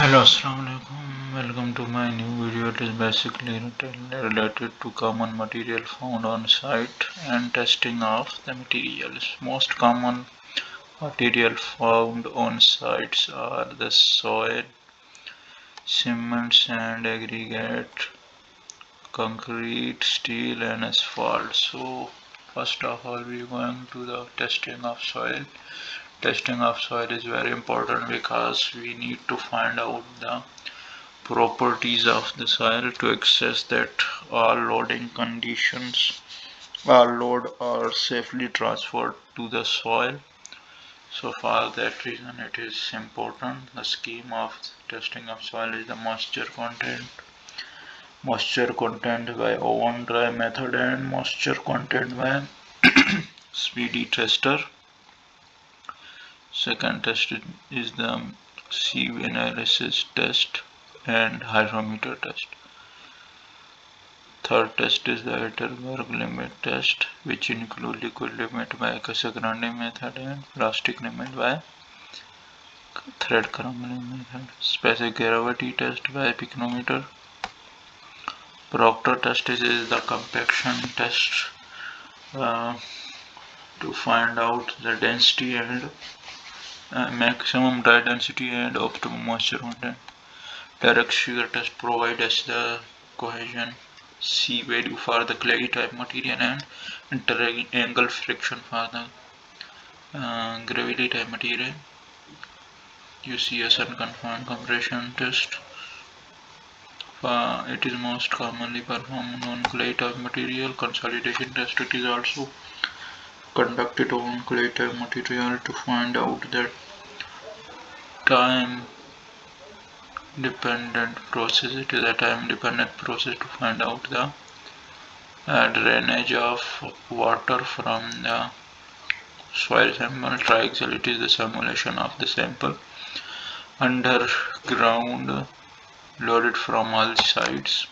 Hello, Assalamu-alaikum. Welcome to my new video. It is basically related to common material found on site and testing of the materials. Most common material found on sites are the soil, cement, sand, aggregate, concrete, steel, and asphalt. So, first of all, we are going to the testing of soil. Testing of soil is very important because we need to find out the properties of the soil to access that all loading conditions all load are safely transferred to the soil. So for that reason it is important. The scheme of testing of soil is the moisture content by oven dry method and moisture content by speedy tester. Second test is the sieve analysis test and hydrometer test. Third test is the Hydrometer limit test, which include liquid limit by Casagrande method and plastic limit by thread crumbling method. Specific gravity test by picnometer. Proctor test is the compaction test to find out the density and maximum dry density and optimum moisture content. Direct shear test provides us the cohesion C value for the clay type material and inter-angle friction for the gravity type material. UCS unconfined compression test. It is most commonly performed on clay type material. Consolidation test it is also conducted on clay type material to find out the time dependent process. It is a time dependent process to find out the drainage of water from the soil sample. Triaxial it is the simulation of the sample underground loaded from all sides.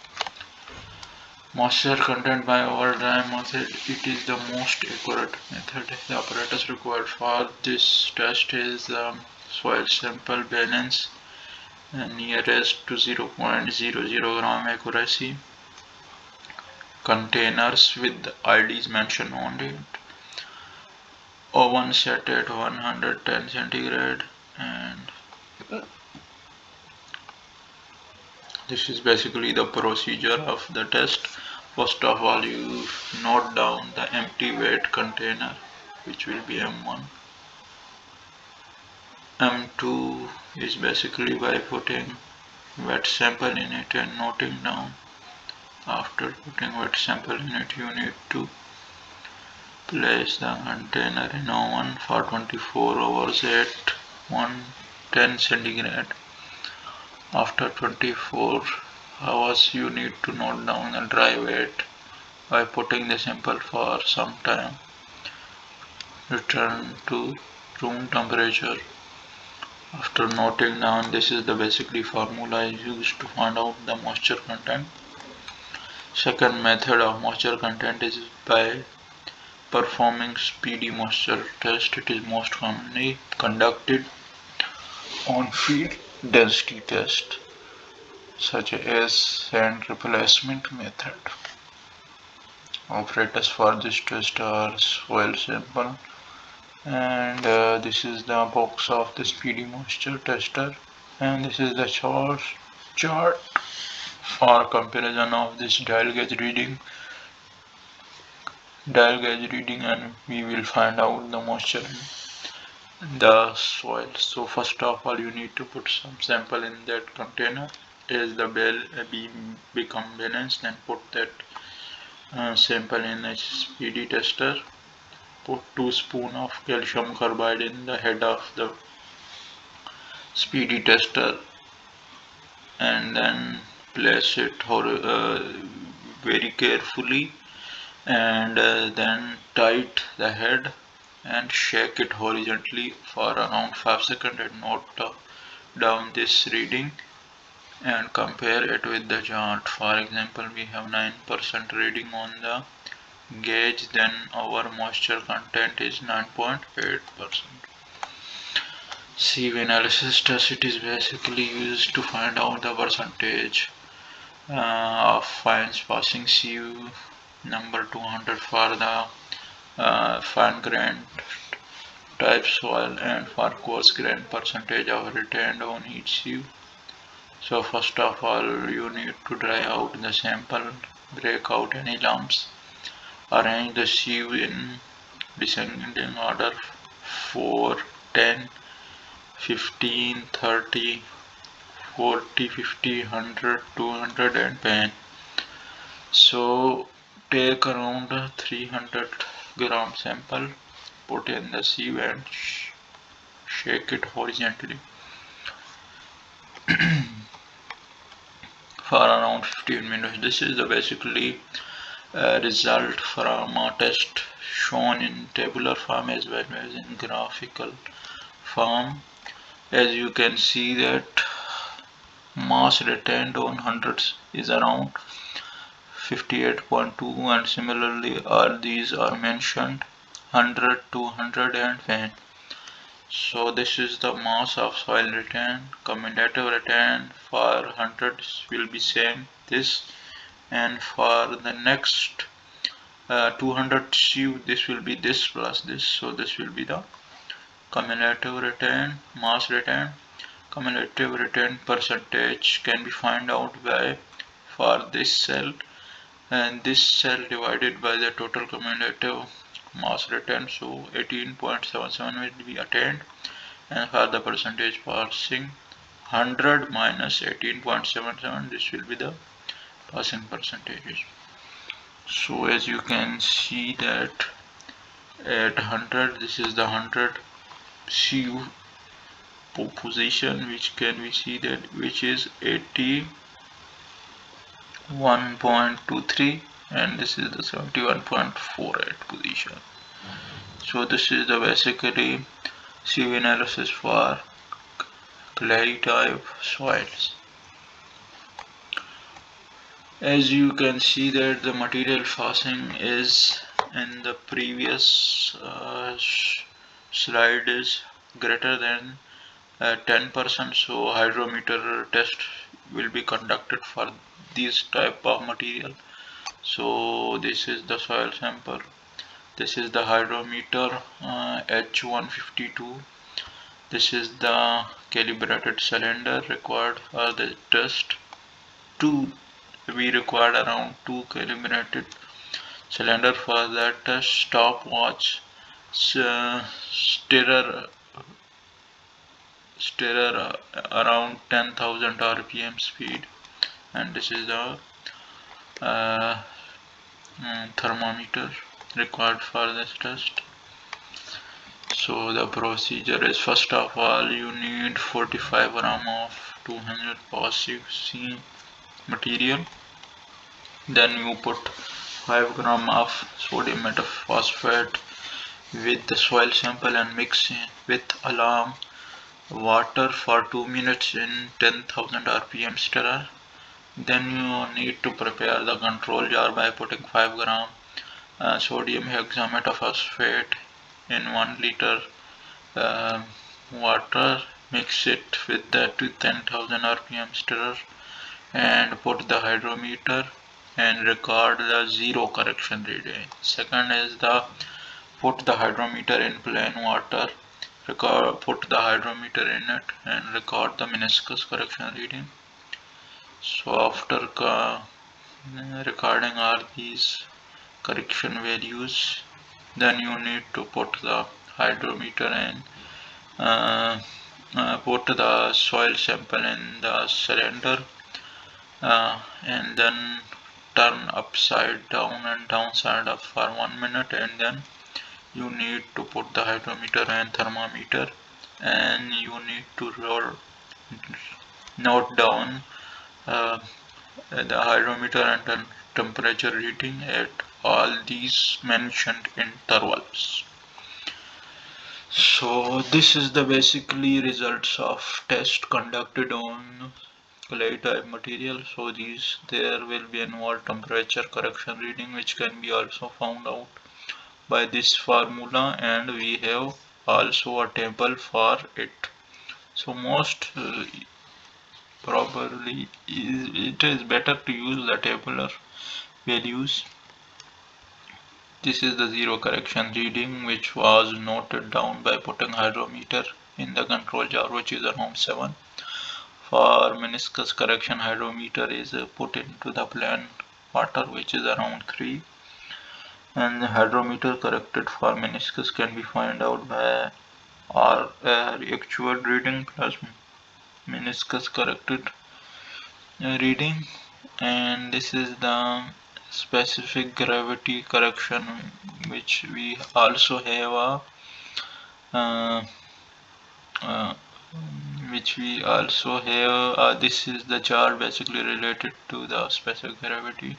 Moisture content by overdry method it is the most accurate method. The apparatus required for this test is the soil sample balance nearest to 0.00 gram accuracy, containers with the IDs mentioned on it, oven set at 110 centigrade, and this is basically the procedure of the test. First of all, you note down the empty weight container, which will be M1. M2 is basically by putting wet sample in it and noting down. After putting wet sample in it, you need to place the container in oven for 24 hours at 110 centigrade. After 24 hours, you need to note down the dry weight by putting the sample for some time. Return to room temperature. After noting down, this is the basically formula used to find out the moisture content. Second method of moisture content is by performing speedy moisture test. It is most commonly conducted on field density test such as sand replacement method. Operators for this test are soil sample, and this is the box of the speedy moisture tester, and this is the chart for comparison of this dial gauge reading, and we will find out the moisture in the soil. So first of all, you need to put some sample in that container. As the beam become balanced, then put that sample in a speedy tester. Put 2 spoons of calcium carbide in the head of the speedy tester, and then place it very carefully, and then tight the head and shake it horizontally for around 5 seconds and note down this reading and compare it with the chart. For example, we have 9% reading on the gauge, then our moisture content is 9.8%. Sieve analysis test, it is basically used to find out the percentage of fines passing sieve number 200 for the fine grain type soil and for coarse grain percentage of retained on each sieve. So first of all you need to dry out the sample, break out any lumps, arrange the sieve in descending order 4, 10, 15, 30, 40, 50, 100, 200 and 10. So take around 300 gram sample, put in the sieve and shake it horizontally for around 15 minutes. This is the basically result from a test shown in tabular form as well as in graphical form. As you can see that mass retained on hundreds is around 58.2, and similarly all these are mentioned 100, 200 and 10. So this is the mass of soil retained. Cumulative retained for hundreds will be same this, and for the next 200 sieve this will be this plus this, so this will be the cumulative return, mass return. Cumulative return percentage can be found out by for this cell, and this cell divided by the total cumulative mass return, so 18.77 will be attained, and for the percentage passing 100 minus 18.77, this will be the passing percentages. So as you can see that at 100, this is the 100 sieve position, which can we see that which is 81.23, and this is the 71.48 position. So this is the basically sieve analysis for clay type soils. As you can see that the material passing is in the previous slide is greater than 10%, so hydrometer test will be conducted for this type of material. So this is the soil sample, this is the hydrometer H152, this is the calibrated cylinder required for the test. We required around 2 calibrated cylinder for that test. Stopwatch, stirrer around 10,000 rpm speed, and this is the thermometer required for this test. So the procedure is, first of all you need 45 gram of 200 passive C material, then you put 5 gram of sodium metaphosphate with the soil sample and mix it with alarm water for 2 minutes in 10,000 rpm stirrer. Then you need to prepare the control jar by putting 5 gram sodium hexametaphosphate in 1 liter water, mix it with the 10,000 rpm stirrer and put the hydrometer and record the zero correction reading. Second is the put the hydrometer in plain water, put the hydrometer in it and record the meniscus correction reading. So after recording all these correction values, then you need to put the hydrometer and put the soil sample in the cylinder and then turn upside down and downside up for 1 minute, and then you need to put the hydrometer and thermometer, and you need to note down the hydrometer and temperature reading at all these mentioned intervals. So this is the basically results of test conducted on clay type material. So there will be involved temperature correction reading, which can be also found out by this formula, and we have also a table for it. So most probably it is better to use the tabular values. This is the zero correction reading which was noted down by putting hydrometer in the control jar, which is around 7. For meniscus correction, hydrometer is put into the plain water, which is around 3. And the hydrometer corrected for meniscus can be found out by our actual reading plus meniscus corrected reading. And this is the specific gravity correction which we also have uh, uh, this is the chart basically related to the specific gravity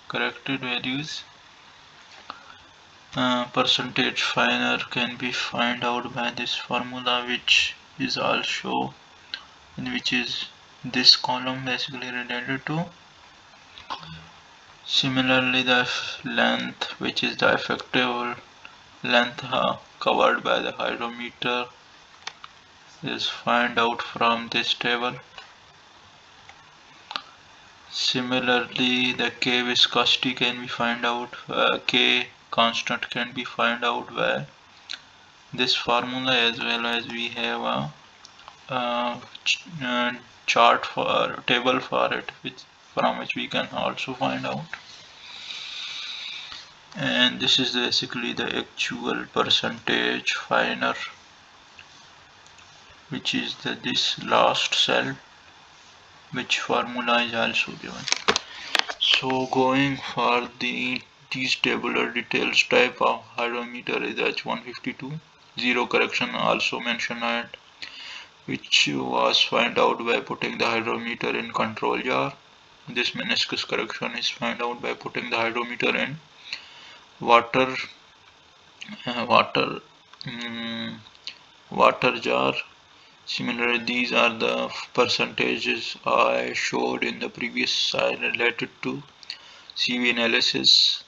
corrected values. Percentage finer can be found out by this formula, which is also which is this column basically related to. Similarly, the length, which is the effective length covered by the hydrometer, is found out from this table. Similarly, the K viscosity can be found out, K constant can be found out by this formula, as well as we have a chart for table for it, from which we can also find out. And this is basically the actual percentage finer, which is this last cell, which formula is also given. So going for these tabular details, type of hydrometer is H152. Zero correction also mentioned at, which was found out by putting the hydrometer in control jar. This meniscus correction is found out by putting the hydrometer in water water water jar. Similarly, these are the percentages I showed in the previous slide related to Sieve analysis.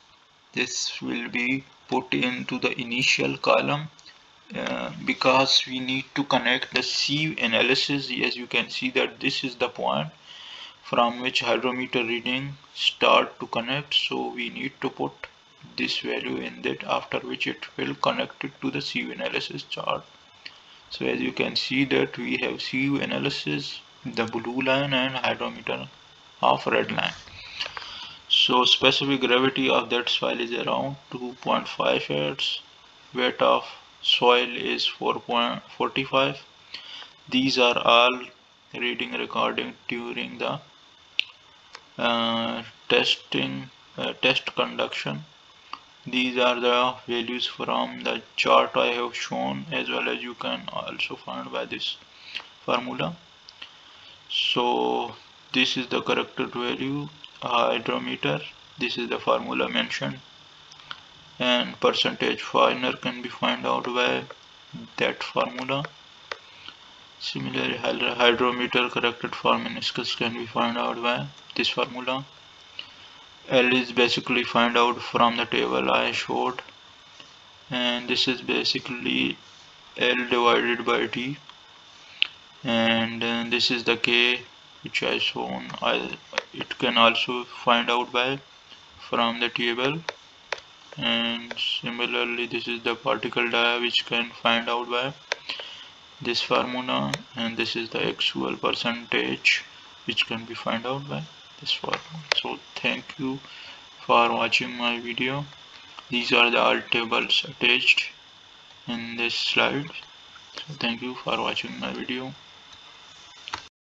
This will be put into the initial column because we need to connect the sieve analysis. As you can see that this is the point from which hydrometer reading start to connect, so we need to put this value in that, after which it will connect it to the sieve analysis chart. So as you can see that we have sieve analysis, the blue line, and hydrometer of red line. So specific gravity of that soil is around 2.5 hertz. Weight of soil is 4.45. These are all reading recording during the test conduction. These are the values from the chart I have shown, as well as you can also find by this formula. So this is the corrected value hydrometer. This is the formula mentioned, and percentage finer can be found out by that formula. Similarly, hydrometer corrected for meniscus can be found out by this formula. L is basically found out from the table I showed, and this is basically L divided by T, and this is the K which I shown. It can also find out by from the table, and similarly this is the particle dia which can find out by this formula, and this is the actual percentage which can be found out by this formula. So thank you for watching my video. These are the all tables attached in this slide. So thank you for watching my video.